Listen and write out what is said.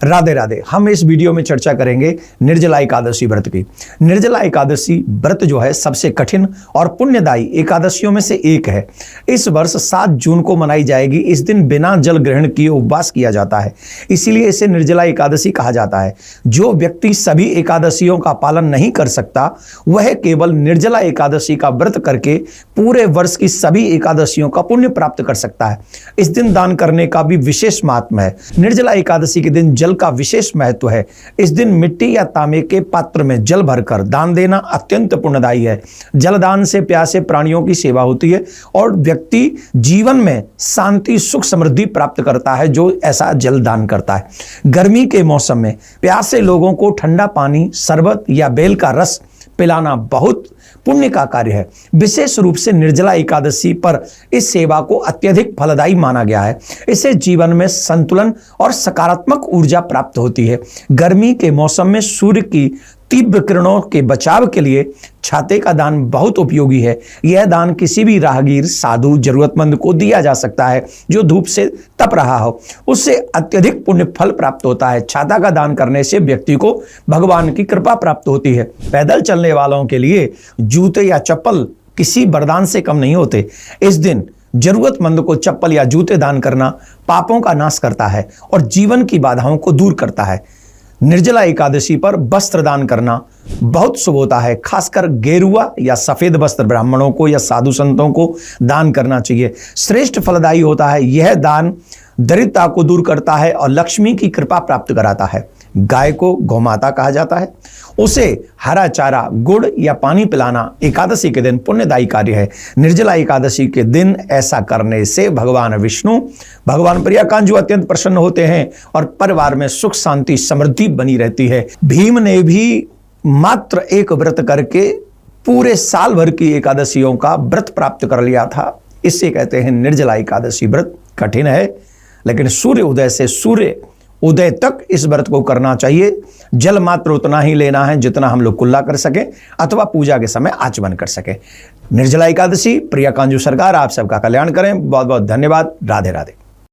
राधे राधे। हम इस वीडियो में चर्चा करेंगे निर्जला एकादशी व्रत की। निर्जला एकादशी व्रत जो है सबसे कठिन और पुण्यदायी एकादशियों में से एक है। इस वर्ष 7 जून को मनाई जाएगी। इस दिन बिना जल ग्रहण किए उपवास किया जाता है, इसीलिए इसे निर्जला एकादशी कहा जाता है। जो व्यक्ति सभी एकादशियों का पालन नहीं कर सकता वह केवल निर्जला एकादशी का व्रत करके पूरे वर्ष की सभी एकादशियों का पुण्य प्राप्त कर सकता है। इस दिन दान करने का भी विशेष महात्मा है। निर्जला एकादशी के दिन जल का विशेष महत्व है। इस दिन मिट्टी या तांबे के पात्र में जल भरकर दान देना अत्यंत पुण्यदायी है। जलदान से प्यासे प्राणियों की सेवा होती है और व्यक्ति जीवन में शांति, सुख, समृद्धि प्राप्त करता है जो ऐसा जल दान करता है। गर्मी के मौसम में प्यासे लोगों को ठंडा पानी, शरबत या बेल का रस पिलाना बहुत पुण्य का कार्य है। विशेष रूप से निर्जला एकादशी पर इस सेवा को अत्यधिक फलदायी माना गया है। इससे जीवन में संतुलन और सकारात्मक ऊर्जा प्राप्त होती है। गर्मी के मौसम में सूर्य की तीव्र किरणों के बचाव के लिए छाते का दान बहुत उपयोगी है। यह दान किसी भी राहगीर, साधु, जरूरतमंद को दिया जा सकता है जो धूप से तप रहा हो। उससे अत्यधिक पुण्य फल प्राप्त होता है। छाता का दान करने से व्यक्ति को भगवान की कृपा प्राप्त होती है। पैदल चलने वालों के लिए जूते या चप्पल किसी वरदान से कम नहीं होते। इस दिन जरूरतमंद को चप्पल या जूते दान करना पापों का नाश करता है और जीवन की बाधाओं को दूर करता है। निर्जला एकादशी पर वस्त्र दान करना बहुत शुभ होता है। खासकर गेरुआ या सफेद वस्त्र ब्राह्मणों को या साधु संतों को दान करना चाहिए। श्रेष्ठ फलदायी होता है। यह दान दरिद्रता को दूर करता है और लक्ष्मी की कृपा प्राप्त कराता है। गाय को गौमाता कहा जाता है। उसे हरा चारा, गुड़ या पानी पिलाना एकादशी के दिन पुण्यदायी कार्य है। निर्जला एकादशी के दिन ऐसा करने से भगवान विष्णु, भगवान प्रियाकांजू अत्यंत प्रसन्न होते हैं और परिवार में सुख, शांति, समृद्धि बनी रहती है। भीम ने भी मात्र एक व्रत करके पूरे साल भर की एकादशियों का व्रत प्राप्त कर लिया था। इससे कहते हैं निर्जला एकादशी व्रत कठिन है, लेकिन सूर्य उदय से सूर्य उदय तक इस व्रत को करना चाहिए। जल मात्र उतना ही लेना है जितना हम लोग कुल्ला कर सके अथवा पूजा के समय आचमन कर सके। निर्जला एकादशी, प्रियाकांजू सरकार आप सबका कल्याण करें। बहुत बहुत धन्यवाद। राधे राधे।